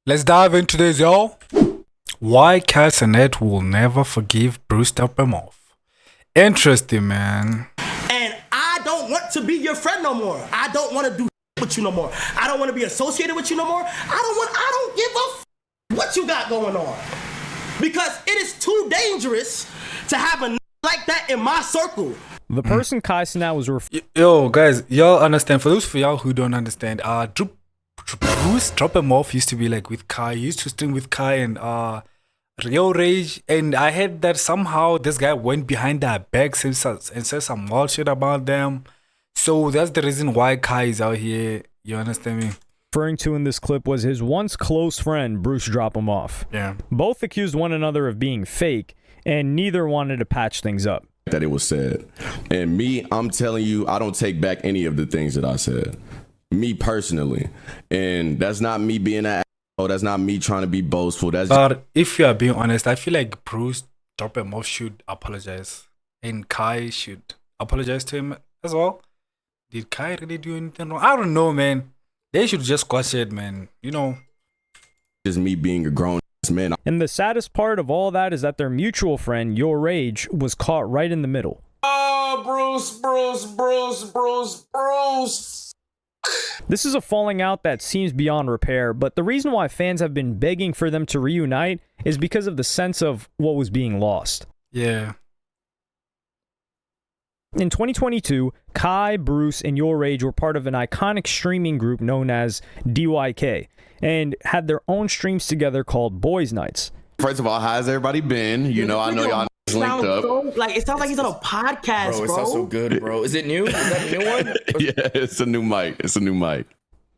Let's dive into this, y'all. Why Kai Cenat will never forgive BruceDropEmOff. Interesting, man. And I don't want to be your friend no more. I don't want to do with you no more. I don't want to be associated with you no more. I don't give a what you got going on. Because it is too dangerous to have a like that in my circle. The person Kai Cenat was Yo, guys, y'all understand. For those of y'all who don't understand, BruceDropEmOff used to be like with Kai. He used to stream with Kai and Rio Rage. And I heard that somehow this guy went behind their backs and said some wild shit about them. So that's the reason why Kai is out here. You understand me? referring to in this clip was his once close friend, BruceDropEmOff. Yeah. Both accused one another of being fake, and neither wanted to patch things up. That it was said. And me, I'm telling you, I don't take back any of the things that I said. Me personally. And that's not me being an asshole. That's not me trying to be boastful. But if you are being honest, I feel like BruceDropEmOff should apologize. And Kai should apologize to him as well. Did Kai really do anything wrong? I don't know, man. They should just squash it, man. You know. Just me being a grown man. And the saddest part of all that is that their mutual friend, Your Rage, was caught right in the middle. Oh, Bruce. This is a falling out that seems beyond repair, but the reason why fans have been begging for them to reunite is because of the sense of what was being lost. Yeah. In 2022, Kai, Bruce, and Your Rage were part of an iconic streaming group known as DYK and had their own streams together called Boys Nights. First of all, how's everybody been? You know, I know y'all linked up. Like, it sounds like he's on a podcast, bro. It sounds so good, bro. Is it new? Is that a new one? Yeah, it's a new mic. It's a new mic.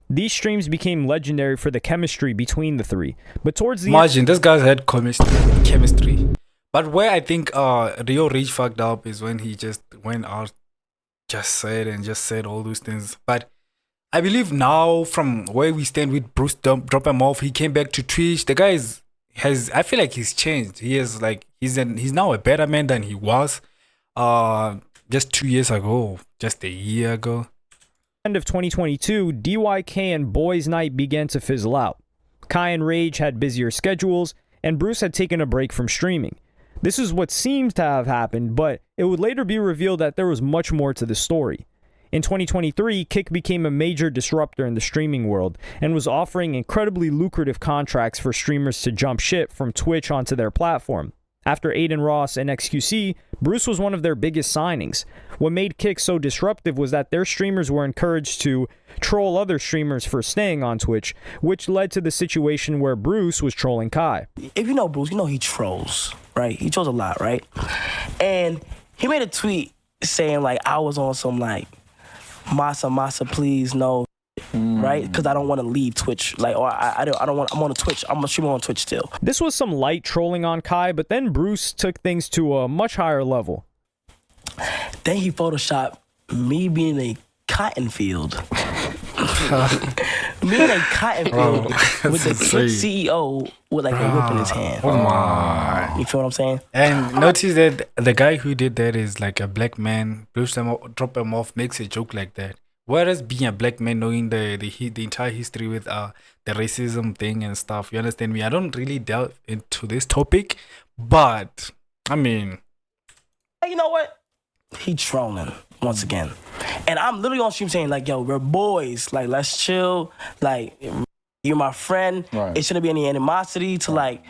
These streams became legendary for the chemistry between the three. But towards the Imagine, this guy's had chemistry. But where I think Rio Rage fucked up is when he just went out, just said all those things. But I believe now, from where we stand with BruceDropEmOff, he came back to Twitch. The guy I feel like he's changed. He's now a better man than he was just 2 years ago, just a year ago. end of 2022, DYK and Boys Night began to fizzle out. Kai and Rage had busier schedules, and Bruce had taken a break from streaming. This is what seems to have happened, but it would later be revealed that there was much more to the story. In 2023, Kick became a major disruptor in the streaming world and was offering incredibly lucrative contracts for streamers to jump ship from Twitch onto their platform. After Aiden Ross and XQC, Bruce was one of their biggest signings. What made Kick so disruptive was that their streamers were encouraged to troll other streamers for staying on Twitch, which led to the situation where Bruce was trolling Kai. If you know Bruce, you know he trolls, right? He trolls a lot, right? And he made a tweet saying, like, I was on some, like, Masa, please, no, right? Because I don't want to leave Twitch. Like, or I don't want, I'm on Twitch. I'm a streamer on Twitch still. This was some light trolling on Kai, but then Bruce took things to a much higher level. Then he photoshopped me being a cotton field. Me in a cotton field with the Twitch CEO with like a whip in his hand. Oh my. You feel what I'm saying? And notice that the guy who did that is like a black man. BruceDropEmOff makes a joke like that. Whereas being a black man, knowing the entire history with the racism thing and stuff, you understand me? I don't really delve into this topic, but I mean, you know what? He trolling once again. And I'm literally on stream saying, like, yo, we're boys. Like, let's chill. Like, you're my friend. Right. It shouldn't be any animosity to, like,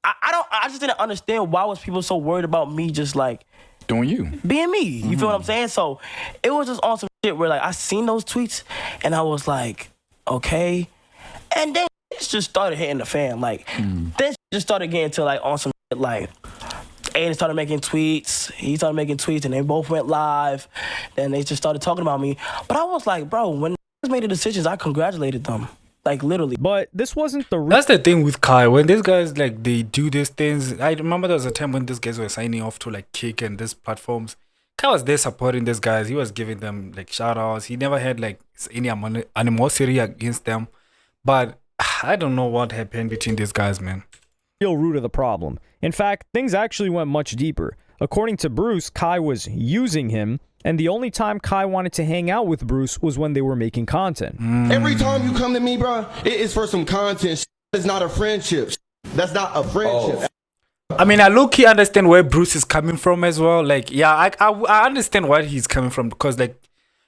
I just didn't understand why was people so worried about me just, like, Doing you. being me. You feel what I'm saying? So it was just on some shit where, like, I seen those tweets and I was like, okay. And then it just started hitting the fan. Like, then it just started getting to, like, on some shit, like, Aiden started making tweets. He started making tweets, and they both went live. Then they just started talking about me. But I was like, bro, when they made the decisions, I congratulated them. Like, literally. But this wasn't the... That's the thing with Kai. When these guys, like, they do these things. I remember there was a time when these guys were signing off to, like, Kick and these platforms. Kai was there supporting these guys. He was giving them, like, shout-outs. He never had, like, any animosity against them. But I don't know what happened between these guys, man. real root of the problem. In fact, things actually went much deeper. According to Bruce, Kai was using him, and the only time Kai wanted to hang out with Bruce was when they were making content. Every time you come to me, bro, it is for some content. It's not a friendship. That's not a friendship. I mean, I low-key understand where Bruce is coming from as well. Like, yeah, I understand where he's coming from because, like,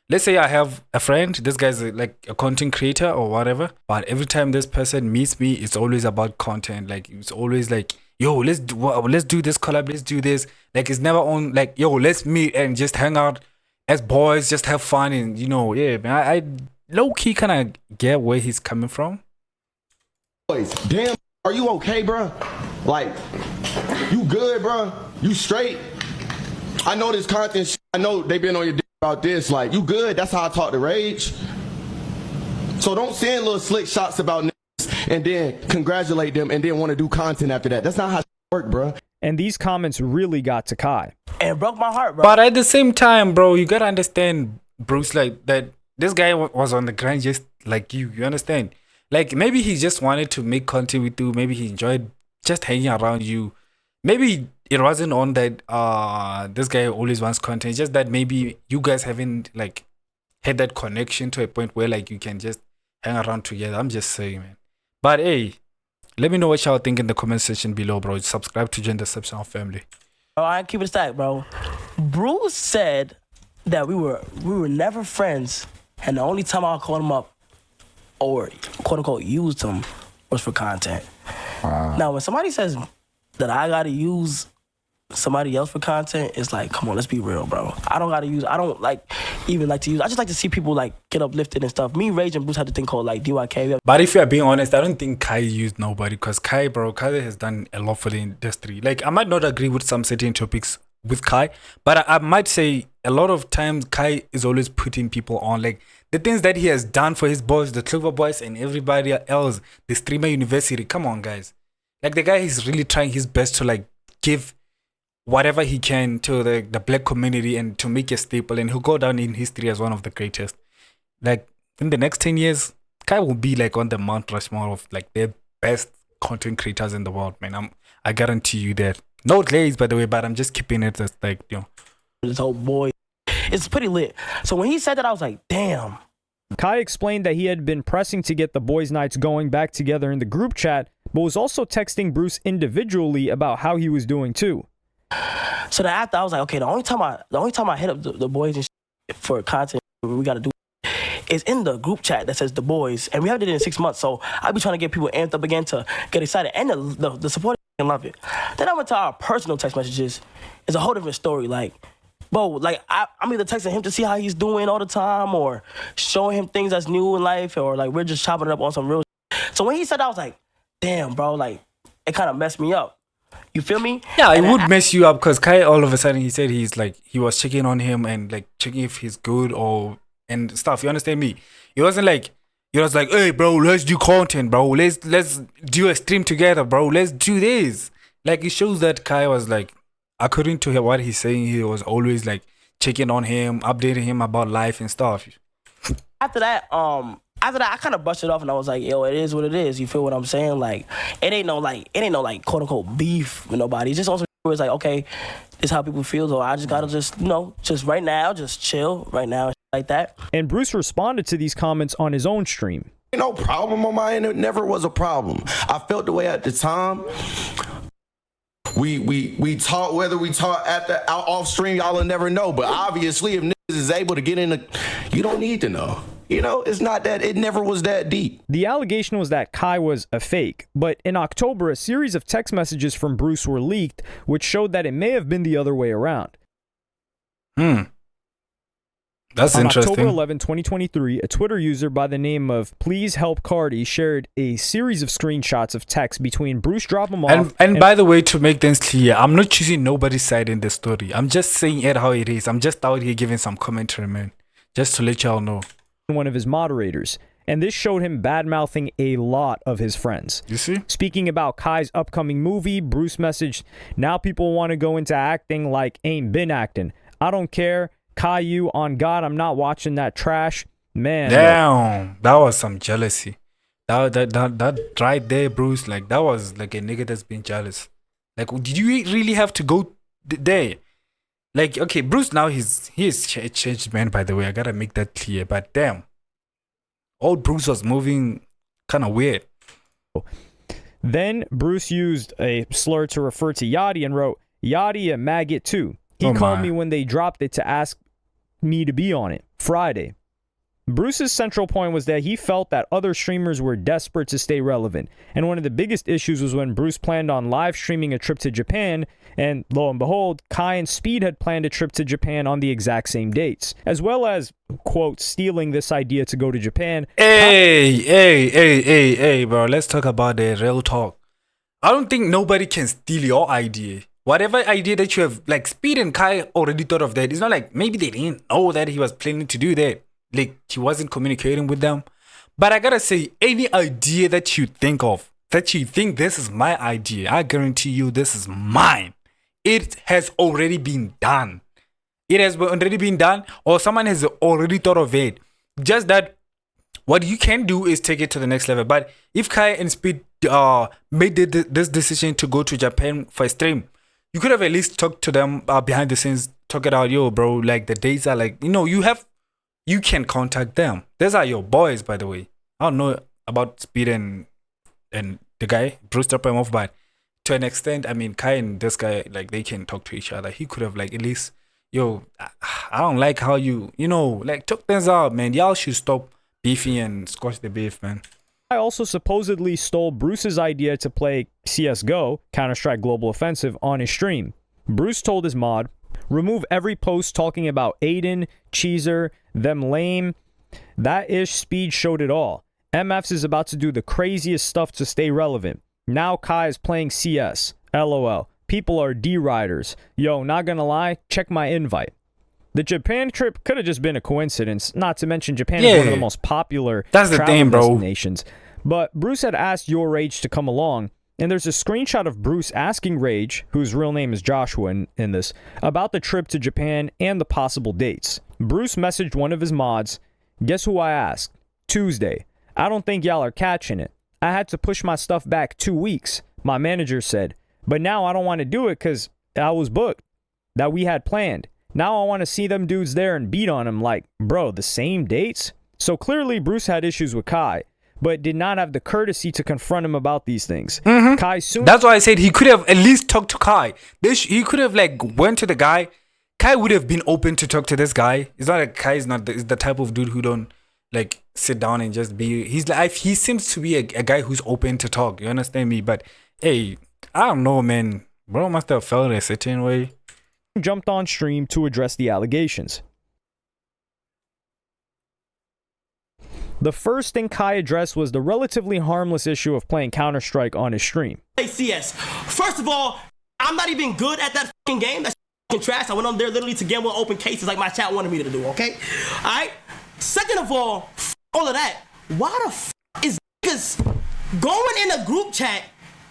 let's say I have a friend. This guy's like a content creator or whatever. But every time this person meets me, it's always about content. Like, it's always like, yo, let's do this collab. Let's do this. Like, it's never on like, yo, let's meet and just hang out as boys, just have fun and yeah, man. I low-key kind of get where he's coming from. Boys, damn, are you okay, bro? Like, you good, bro? You straight? I know this content shit. I know they been on your dick about this. Like, you good? That's how I talk to Rage. So don't send little slick shots about niggas and then congratulate them and then want to do content after that. That's not how it work, bro. And these comments really got to Kai. And it broke my heart, bro. But at the same time, bro, you gotta understand, Bruce, like that this guy was on the grind just like you. You understand? Like, maybe he just wanted to make content with you. Maybe he enjoyed just hanging around you. Maybe it wasn't on that this guy always wants content. It's just that maybe you guys haven't like had that connection to a point where like you can just hang around together. I'm just saying, man. But hey, let me know what y'all think in the comment section below, bro. Subscribe to join the Exceptional family. Oh, I ain't keep it stacked, bro. Bruce said that we were never friends, and the only time I called him up or quote unquote used him was for content. Wow. Now, when somebody says that I gotta use somebody else for content, it's like, come on, let's be real, bro. I don't even like to use. I just like to see people like get uplifted and stuff. Me, Rage, and Bruce had to think called like DYK. But if you're being honest, I don't think Kai used nobody because Kai has done a lot for the industry. Like, I might not agree with some certain topics with Kai, but I might say a lot of times Kai is always putting people on. Like, the things that he has done for his boys, the Clover Boys and everybody else, the Streamer University. Come on, guys. Like, the guy is really trying his best to like give whatever he can to the black community and to make a staple, and he'll go down in history as one of the greatest. Like, in the next 10 years, Kai will be like on the Mount Rushmore of like the best content creators in the world, man. I guarantee you that. No glaze, by the way, but I'm just keeping it as like, This whole boy, it's pretty lit. So when he said that, I was like, damn. Kai explained that he had been pressing to get the boys' nights going back together in the group chat, but was also texting Bruce individually about how he was doing too. So then after, I was like, okay, the only time I hit up the boys and for content we gotta do is in the group chat that says the boys, and we haven't did it in 6 months. So I be trying to get people amped up again to get excited, and the support and love it. Then I went to our personal text messages. It's a whole different story. Like, bro, like I'm either texting him to see how he's doing all the time, or showing him things that's new in life, or like we're just chopping it up on some real shit. So when he said that, I was like, damn, bro, like it kind of messed me up. You feel me? Yeah, it would mess you up because Kai all of a sudden he said he was checking on him and like checking if he's good and stuff. You understand me? It wasn't like he was like, hey bro, let's do content, bro. Let's do a stream together, bro. Let's do this. Like, it shows that Kai was like, according to what he's saying, he was always like checking on him, updating him about life and stuff. After that, I kind of brushed it off and I was like, yo, it is what it is. You feel what I'm saying? Like, it ain't no quote unquote beef with nobody. It's just also where it's like, okay, this is how people feel. So I just gotta just right now, just chill right now, like that. And Bruce responded to these comments on his own stream. Ain't no problem on my end. It never was a problem. I felt the way at the time. We talk, whether we talk off stream, y'all will never know. But obviously, if niggas is able to get in you don't need to know. You know, it's not that, it never was that deep. The allegation was that Kai was a fake, but in October, a series of text messages from Bruce were leaked, which showed that it may have been the other way around. That's on interesting. October 11, 2023, a Twitter user by the name of Please Help Cardi shared a series of screenshots of text between BruceDropEmOff and by the way, to make things clear, I'm not choosing nobody's side in the story. I'm just saying it how it is. I'm just out here giving some commentary, man. Just to let y'all know. One of his moderators, and this showed him bad-mouthing a lot of his friends. You see? Speaking about Kai's upcoming movie, Bruce messaged, now people want to go into acting like ain't been acting. I don't care. Kai, you on God, I'm not watching that trash. Man. Damn. That was some jealousy. That right there, Bruce, like that was like a nigga that's been jealous. Like, did you really have to go there? Like, okay, Bruce now he is a changed man, by the way. I gotta make that clear. But damn, old Bruce was moving kind of weird. Then Bruce used a slur to refer to Yachty and wrote, "Yachty a maggot too. He called me when they dropped it to ask me to be on it. Friday." Bruce's central point was that he felt that other streamers were desperate to stay relevant, and one of the biggest issues was when Bruce planned on live streaming a trip to Japan, and lo and behold, Kai and Speed had planned a trip to Japan on the exact same dates, as well as, quote, stealing this idea to go to Japan. Hey, bro, let's talk about the real talk. I don't think nobody can steal your idea. Whatever idea that you have, like Speed and Kai already thought of that. It's not like maybe they didn't know that he was planning to do that. Like, he wasn't communicating with them. But I gotta say, any idea that you think of, that you think this is my idea, I guarantee you this is mine. It has already been done. It has already been done, or someone has already thought of it. Just that what you can do is take it to the next level. But if Kai and Speed made this decision to go to Japan for a stream, you could have at least talked to them behind the scenes, talk it out, yo, bro, like the dates are like, you can contact them. These are your boys, by the way. I don't know about Speed and the guy, BruceDropEmOff, but to an extent, I mean, Kai and this guy, like, they can talk to each other. He could have, like, at least, yo, I don't like how like, took things out, man. Y'all should stop beefing and squash the beef, man. I also supposedly stole Bruce's idea to play CSGO, Counter-Strike Global Offensive, on his stream. Bruce told his mod, "Remove every post talking about Aiden, Cheezer, them lame. That ish Speed showed it all. MFs is about to do the craziest stuff to stay relevant. Now Kai is playing CS. LOL. People are D-riders. Yo, not gonna lie, check my invite." The Japan trip could have just been a coincidence, not to mention Japan is one of the most popular travel destinations. But Bruce had asked Your Rage to come along, and there's a screenshot of Bruce asking Rage, whose real name is Joshua in this, about the trip to Japan and the possible dates. Bruce messaged one of his mods, "Guess who I asked? Tuesday. I don't think y'all are catching it. I had to push my stuff back 2 weeks," my manager said. "But now I don't want to do it because I was booked, that we had planned. Now I want to see them dudes there and beat on them." Like, bro, the same dates? So clearly Bruce had issues with Kai, but did not have the courtesy to confront him about these things. Kai soon... That's why I said he could have at least talked to Kai. He could have, like, went to the guy. Kai would have been open to talk to this guy. It's not like Kai is not is the type of dude who don't, like, sit down and just be... He seems to be a guy who's open to talk. You understand me? But, hey, I don't know, man. Bro must have felt a certain way. Jumped on stream to address the allegations. The first thing Kai addressed was the relatively harmless issue of playing Counter-Strike on his stream. Play CS. First of all, I'm not even good at that fucking game. That's fucking trash. I went on there literally to gamble open cases like my chat wanted me to do, okay? Alright? Second of all of that, why the is niggas going in a group chat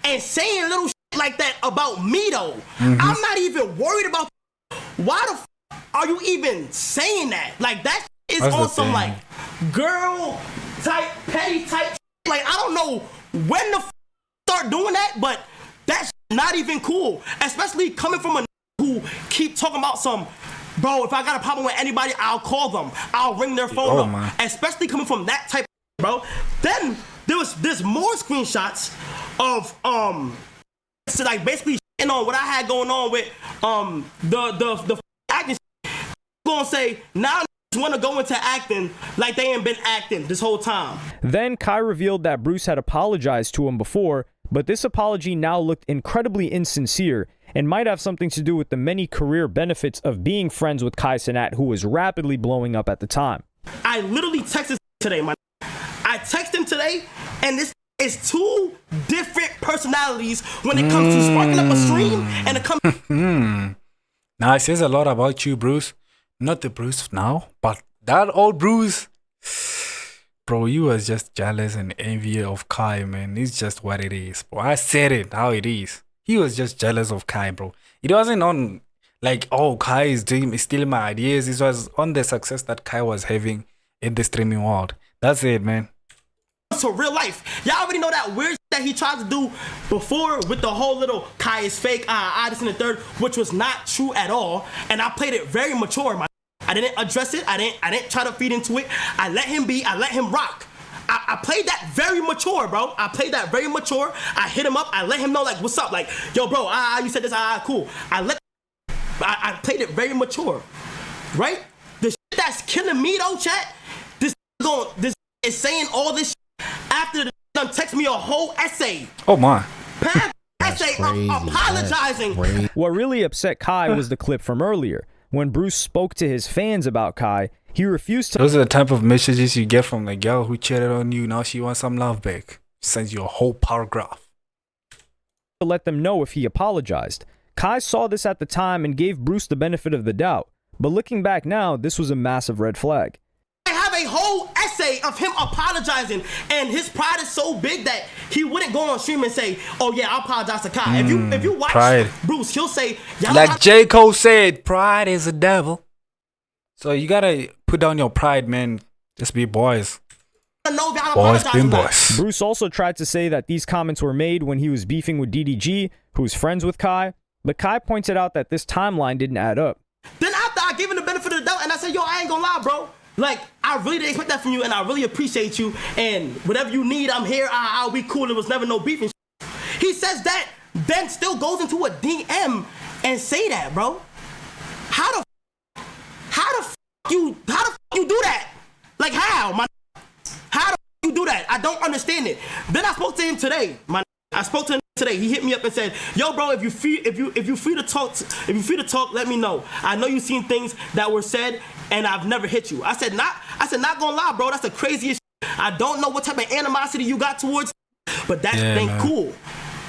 and saying little shit like that about me though? I'm not even worried about. Why the are you even saying that? Like, that is on some like girl type, petty type shit. Like, I don't know when to start doing that, but that's not even cool. Especially coming from a who keep talking about some, bro, if I got a problem with anybody, I'll call them. I'll ring their phone up. Especially coming from that type of bro. Then there's more screenshots of so like basically shitting on what I had going on with the acting. Gonna say now want to go into acting like they ain't been acting this whole time. Then Kai revealed that Bruce had apologized to him before, but this apology now looked incredibly insincere and might have something to do with the many career benefits of being friends with Kai Cenat, who was rapidly blowing up at the time. I literally texted today, I texted him today, and this is two different personalities when it comes to sparking up a stream and it comes. Now, it says a lot about you, Bruce. Not the Bruce now, but that old Bruce. Bro, you was just jealous and envious of Kai, man. It's just what it is, bro. I said it how it is. He was just jealous of Kai, bro. It wasn't on like, oh, Kai is stealing my ideas. It was on the success that Kai was having in the streaming world. That's it, man. To real life, y'all already know that weird that he tried to do before with the whole little Kai is fake, this and the third, which was not true at all. And I played it very mature, I didn't address it. I didn't try to feed into it. I let him be. I let him rock. I played that very mature, bro. I played that very mature. I hit him up. I let him know, like, what's up? Like, yo, bro, you said this, cool. I played it very mature, right? The shit that's killing me though, chat. This is saying all this shit after the done text me a whole essay. Oh my. Essay apologizing. What really upset Kai was the clip from earlier. When Bruce spoke to his fans about Kai, he refused to Those are the type of messages you get from the girl who cheated on you. Now she wants some love back. Sends you a whole paragraph. let them know if he apologized. Kai saw this at the time and gave Bruce the benefit of the doubt. But looking back now, this was a massive red flag. I have a whole essay of him apologizing, and his pride is so big that he wouldn't go on stream and say, "Oh yeah, I apologize to Kai." If you watch pride. Bruce, he'll say, like J. Cole said, pride is a devil. So you gotta put down your pride, man. Just be boys. Boys being boys. Bruce also tried to say that these comments were made when he was beefing with DDG, who's friends with Kai, but Kai pointed out that this timeline didn't add up. Then after I gave him the benefit of the doubt and I said, yo, I ain't gonna lie, bro. Like, I really didn't expect that from you, and I really appreciate you, and whatever you need, I'm here, I'll be cool. It was never no beef and shit. He says that, then still goes into a DM and say that, bro. How the f you do that? Like, how the f you do that? I don't understand it. Then I spoke to him today, I spoke to him today. He hit me up and said, "Yo, bro, if you free to talk, let me know. I know you've seen things that were said, and I've never hit you." I said, not gonna lie, bro. That's the craziest shit. I don't know what type of animosity you got towards, but that ain't cool.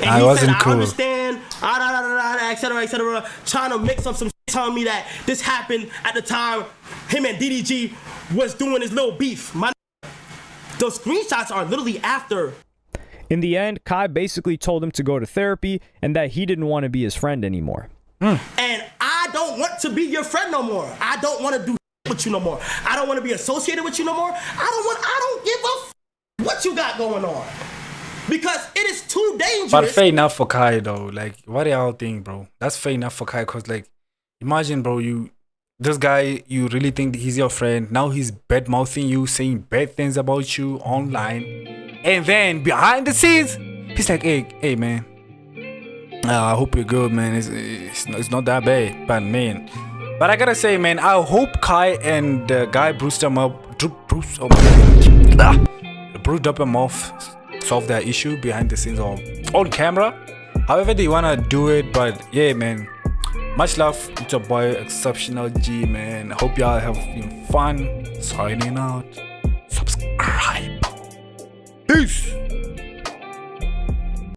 And he said, I understand, etc. Trying to mix up some shit, telling me that this happened at the time him and DDG was doing his little beef. Those screenshots are literally after. In the end, Kai basically told him to go to therapy and that he didn't want to be his friend anymore. And I don't want to be your friend no more. I don't want to do with you no more. I don't want to be associated with you no more. I don't give a what you got going on. Because it is too dangerous. But fair enough for Kai though. Like, what do y'all think, bro? That's fair enough for Kai, because like, imagine, bro, this guy, you really think he's your friend. Now he's bad-mouthing you, saying bad things about you online. And then behind the scenes, he's like, hey man, I hope you're good, man. It's not that bad, but man. But I gotta say, man, I hope Kai and the guy BruceDropEmOff solve that issue behind the scenes or on camera. However they wanna do it, but yeah, man. Much love. It's your boy Exceptional G, man. I hope y'all have fun. Signing out. Subscribe. Peace.